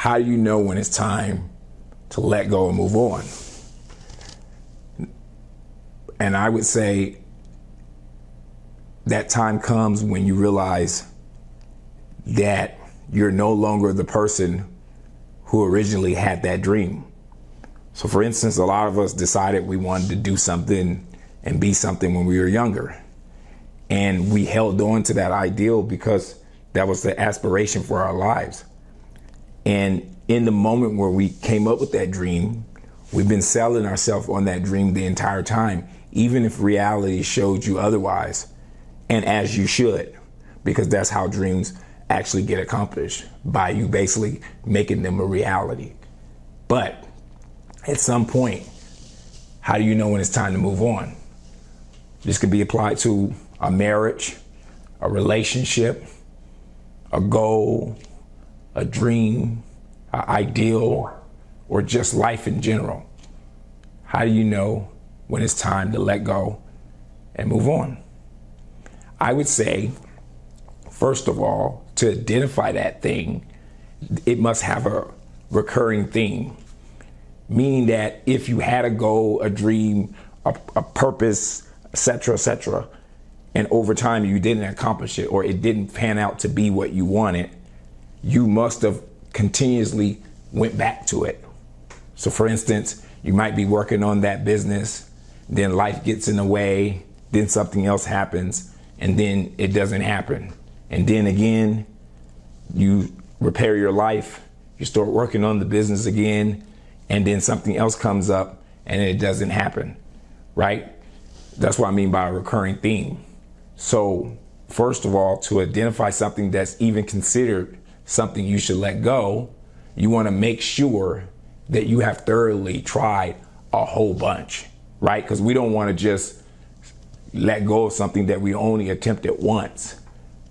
how do you know when it's time to let go and move on? And I would say that time comes when you realize that you're no longer the person who originally had that dream. So for instance, a lot of us decided we wanted to do something and be something when we were younger. And we held on to that ideal because that was the aspiration for our lives. And in the moment where we came up with that dream, we've been selling ourselves on that dream the entire time, even if reality showed you otherwise. And as you should, because that's how dreams actually get accomplished, by you basically making them a reality. But at some point, how do you know when it's time to move on? This could be applied to a marriage, a relationship, a goal, a dream, an ideal, or just life in general. How do you know when it's time to let go and move on? I would say, first of all, to identify that thing, it must have a recurring theme. Meaning that if you had a goal, a dream, a purpose, etc., and over time you didn't accomplish it, or it didn't pan out to be what you wanted, you must have continuously went back to it. So for instance, you might be working on that business, then life gets in the way, then something else happens, and then it doesn't happen. And then again, you repair your life, you start working on the business again, and then something else comes up and it doesn't happen, right? That's what I mean by a recurring theme. So first of all, to identify something that's even considered something you should let go, you want to make sure that you have thoroughly tried a whole bunch, right? Because we don't want to just let go of something that we only attempted once,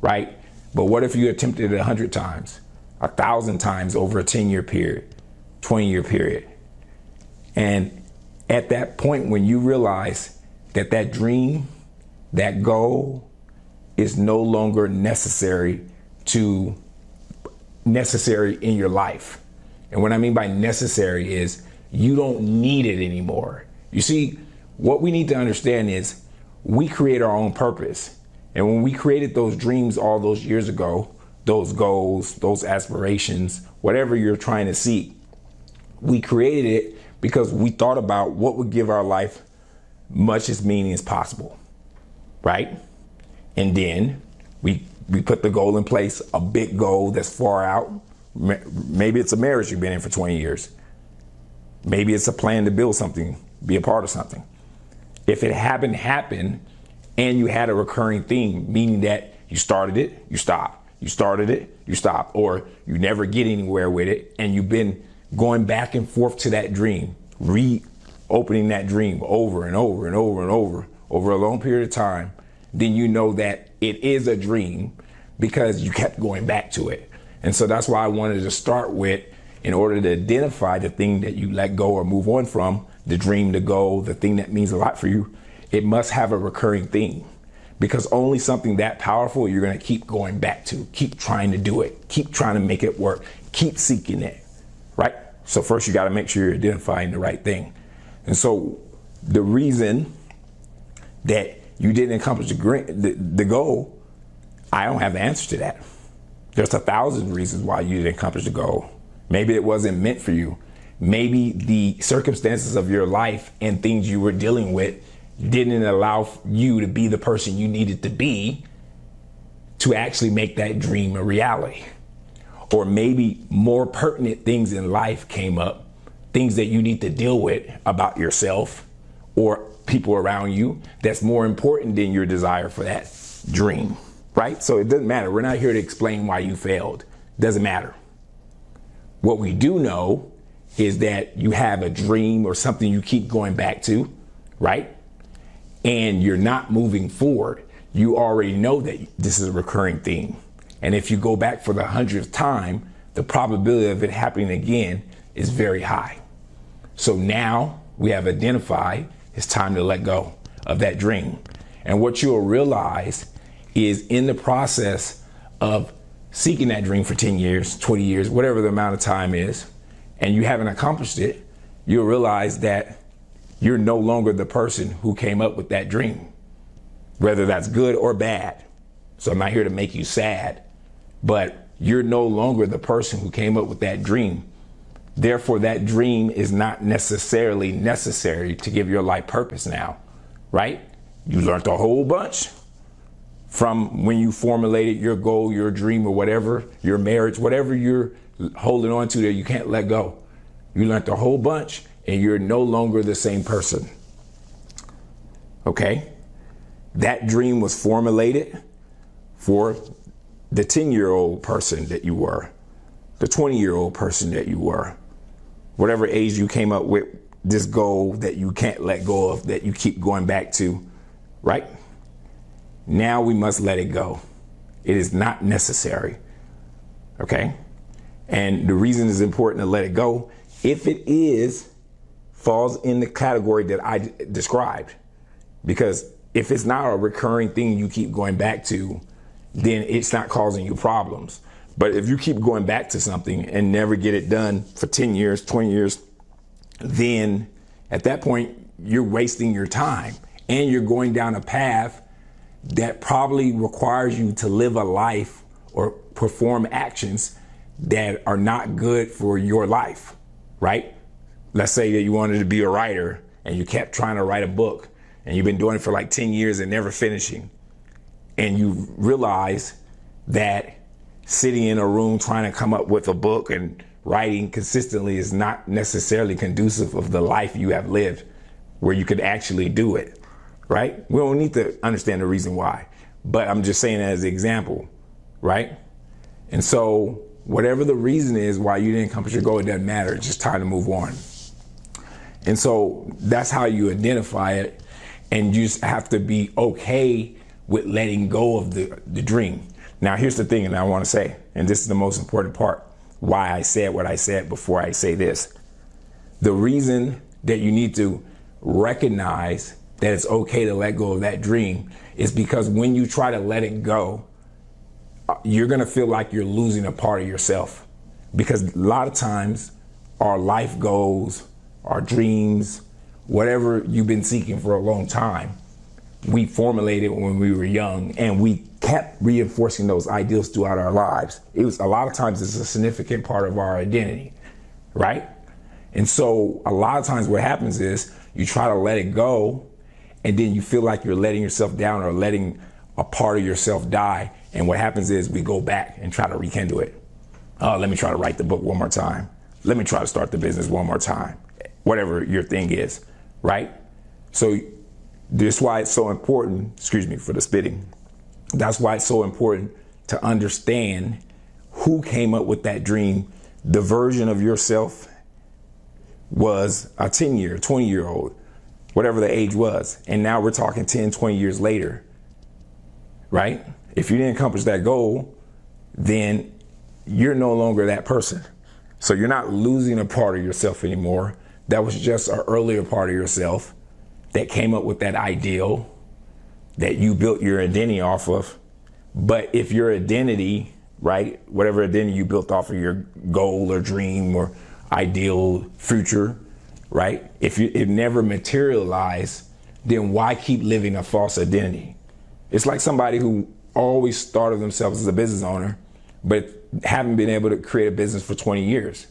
right? But what if you attempted it 100 times, 1,000 times over a 10-year period, 20-year period? And at that point, when you realize that that dream, that goal is no longer necessary in your life. And what I mean by necessary is you don't need it anymore. You see, what we need to understand is we create our own purpose. And when we created those dreams all those years ago, those goals, those aspirations, whatever you're trying to seek, we created it because we thought about what would give our life much as meaning as possible, right? And then we put the goal in place, a big goal that's far out. Maybe it's a marriage you've been in for 20 years. Maybe it's a plan to build something, be a part of something. If it happened, and you had a recurring theme, meaning that you started it, you stopped. You started it, you stopped. Or you never get anywhere with it, and you've been going back and forth to that dream, reopening that dream over and over and over and over a long period of time, then you know that it is a dream because you kept going back to it. And so that's why I wanted to start with, in order to identify the thing that you let go or move on from, the dream, the goal, the thing that means a lot for you, it must have a recurring theme. Because only something that powerful you're going to keep going back to, keep trying to do it, keep trying to make it work, keep seeking it, right? So first you got to make sure you're identifying the right thing. And so the reason that you didn't accomplish the goal, I don't have the answer to that. There's 1,000 reasons why you didn't accomplish the goal. Maybe it wasn't meant for you. Maybe the circumstances of your life and things you were dealing with didn't allow you to be the person you needed to be to actually make that dream a reality. Or maybe more pertinent things in life came up, things that you need to deal with about yourself or people around you that's more important than your desire for that dream, right? So it doesn't matter. We're not here to explain why you failed. It doesn't matter. What we do know is that you have a dream or something you keep going back to, right? And you're not moving forward. You already know that this is a recurring theme. And if you go back for the 100th time, the probability of it happening again is very high. So now we have identified it's time to let go of that dream. And what you'll realize is in the process of seeking that dream for 10 years, 20 years, whatever the amount of time is, and you haven't accomplished it, you'll realize that you're no longer the person who came up with that dream, whether that's good or bad. So I'm not here to make you sad, but you're no longer the person who came up with that dream. Therefore, that dream is not necessarily necessary to give your life purpose now, right? You learned a whole bunch from when you formulated your goal, your dream, or whatever, your marriage, whatever you're holding on to that you can't let go. You learned a whole bunch and you're no longer the same person. Okay? That dream was formulated for the 10-year-old person that you were, the 20-year-old person that you were, whatever age you came up with this goal that you can't let go of, that you keep going back to, right? Now we must let it go. It is not necessary. Okay? And the reason it's important to let it go, if it falls in the category that I described. Because if it's not a recurring thing you keep going back to, then it's not causing you problems. But if you keep going back to something and never get it done for 10 years, 20 years, then at that point, you're wasting your time and you're going down a path that probably requires you to live a life or perform actions that are not good for your life, right? Let's say that you wanted to be a writer and you kept trying to write a book and you've been doing it for like 10 years and never finishing. And you realize that sitting in a room trying to come up with a book and writing consistently is not necessarily conducive of the life you have lived where you could actually do it, right? We don't need to understand the reason why, but I'm just saying as an example, right? And so whatever the reason is why you didn't accomplish your goal, it doesn't matter. It's just time to move on. And so that's how you identify it. And you just have to be okay with letting go of the dream. Now, here's the thing, and I want to say, and this is the most important part, why I said what I said before I say this. The reason that you need to recognize that it's okay to let go of that dream is because when you try to let it go, you're going to feel like you're losing a part of yourself. Because a lot of times our life goals, our dreams, whatever you've been seeking for a long time, we formulated when we were young and we kept reinforcing those ideals throughout our lives. It was a lot of times it's a significant part of our identity, right? And so a lot of times what happens is you try to let it go and then you feel like you're letting yourself down or letting a part of yourself die. And what happens is we go back and try to rekindle it. Oh, let me try to write the book one more time. Let me try to start the business one more time. Whatever your thing is, right? So that's why it's so important, excuse me for the spitting. That's why it's so important to understand who came up with that dream. The version of yourself was a 10-year, 20-year-old, whatever the age was. And now we're talking 10, 20 years later, right? If you didn't accomplish that goal, then you're no longer that person. So you're not losing a part of yourself anymore. That was just an earlier part of yourself that came up with that ideal that you built your identity off of. But if your identity, right, whatever identity you built off of your goal or dream or ideal future, right, if it never materialized, then why keep living a false identity? It's like somebody who always thought of themselves as a business owner, but haven't been able to create a business for 20 years.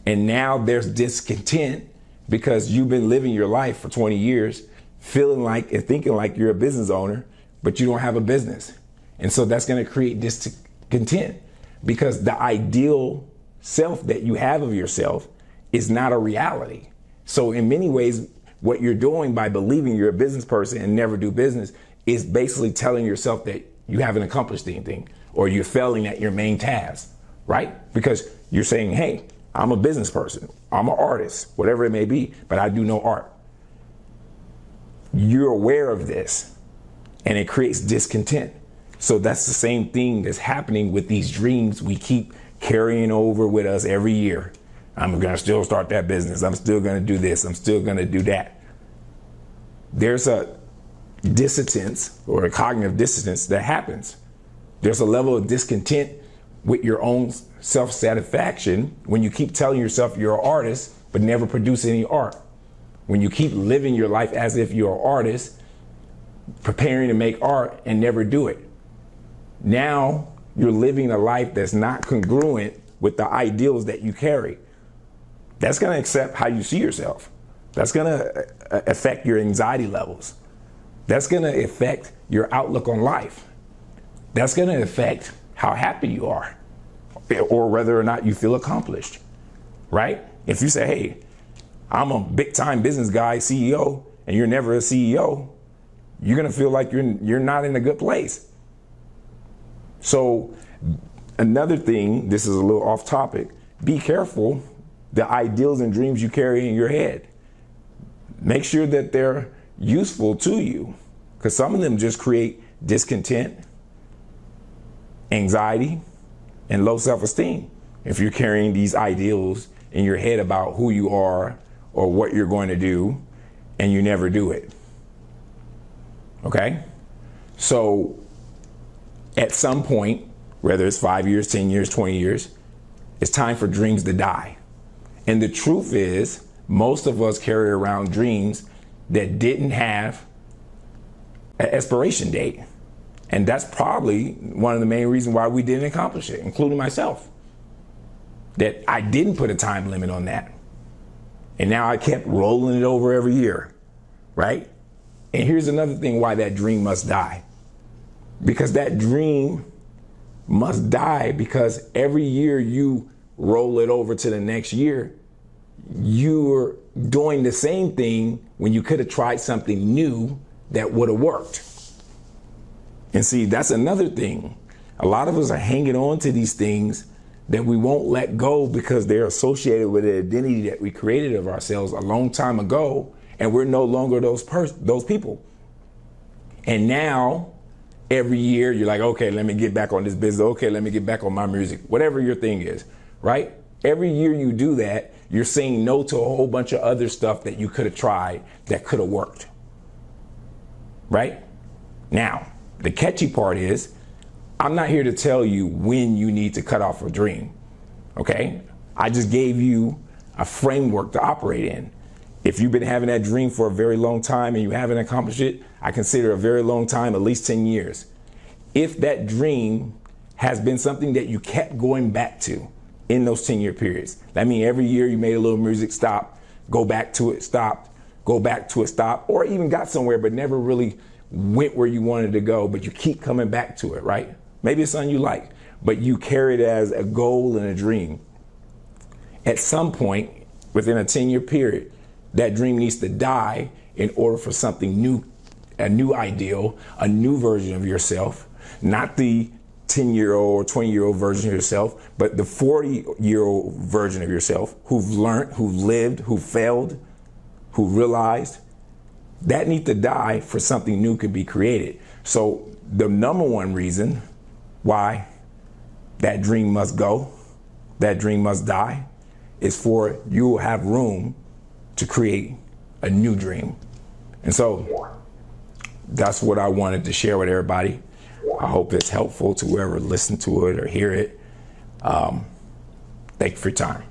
And now there's discontent because you've been living your life for 20 years, feeling like and thinking like you're a business owner, but you don't have a business. And so that's going to create discontent because the ideal self that you have of yourself is not a reality. So in many ways, what you're doing by believing you're a business person and never do business is basically telling yourself that you haven't accomplished anything or you're failing at your main task, right? Because you're saying, hey, I'm a business person, I'm an artist, whatever it may be, but I do no art. You're aware of this and it creates discontent. So that's the same thing that's happening with these dreams we keep carrying over with us every year. I'm going to still start that business. I'm still going to do this. I'm still going to do that. There's a dissonance or a cognitive dissonance that happens. There's a level of discontent with your own self-satisfaction when you keep telling yourself you're an artist but never produce any art. When you keep living your life as if you're an artist, preparing to make art and never do it. Now you're living a life that's not congruent with the ideals that you carry. That's going to accept how you see yourself. That's going to affect your anxiety levels. That's going to affect your outlook on life. That's going to affect how happy you are or whether or not you feel accomplished, right? If you say, hey, I'm a big time business guy, CEO, and you're never a CEO, you're going to feel like you're not in a good place. So another thing, this is a little off topic, be careful the ideals and dreams you carry in your head. Make sure that they're useful to you, because some of them just create discontent, anxiety, and low self-esteem. If you're carrying these ideals in your head about who you are or what you're going to do, and you never do it. Okay? So at some point, whether it's 5 years, 10 years, 20 years, it's time for dreams to die. And the truth is, most of us carry around dreams that didn't have an expiration date. And that's probably one of the main reasons why we didn't accomplish it, including myself. That I didn't put a time limit on that. And now I kept rolling it over every year, right? And here's another thing why that dream must die. Because that dream must die because every year you roll it over to the next year, you're doing the same thing when you could have tried something new that would have worked. And see, that's another thing. A lot of us are hanging on to these things that we won't let go because they're associated with the identity that we created of ourselves a long time ago, and we're no longer those people. And now, every year, you're like, okay, let me get back on this business. Okay, let me get back on my music. Whatever your thing is, right? Every year you do that, you're saying no to a whole bunch of other stuff that you could have tried that could have worked. Right? Now, the catchy part is, I'm not here to tell you when you need to cut off a dream. Okay? I just gave you a framework to operate in. If you've been having that dream for a very long time and you haven't accomplished it, I consider a very long time, at least 10 years. If that dream has been something that you kept going back to in those 10-year periods, that means every year you made a little music, stop, go back to it, stop, go back to it, stop, or even got somewhere but never really went where you wanted to go, but you keep coming back to it, right? Maybe it's something you like, but you carry it as a goal and a dream. At some point within a 10-year period, that dream needs to die in order for something new, a new ideal, a new version of yourself, not the 10-year-old or 20-year-old version of yourself, but the 40-year-old version of yourself who've learned, who lived, who failed, who realized. That needs to die for something new could be created. So the number one reason why that dream must go, that dream must die, is for you will have room to create a new dream. And so that's what I wanted to share with everybody. I hope it's helpful to whoever listened to it or hear it. Thank you for your time.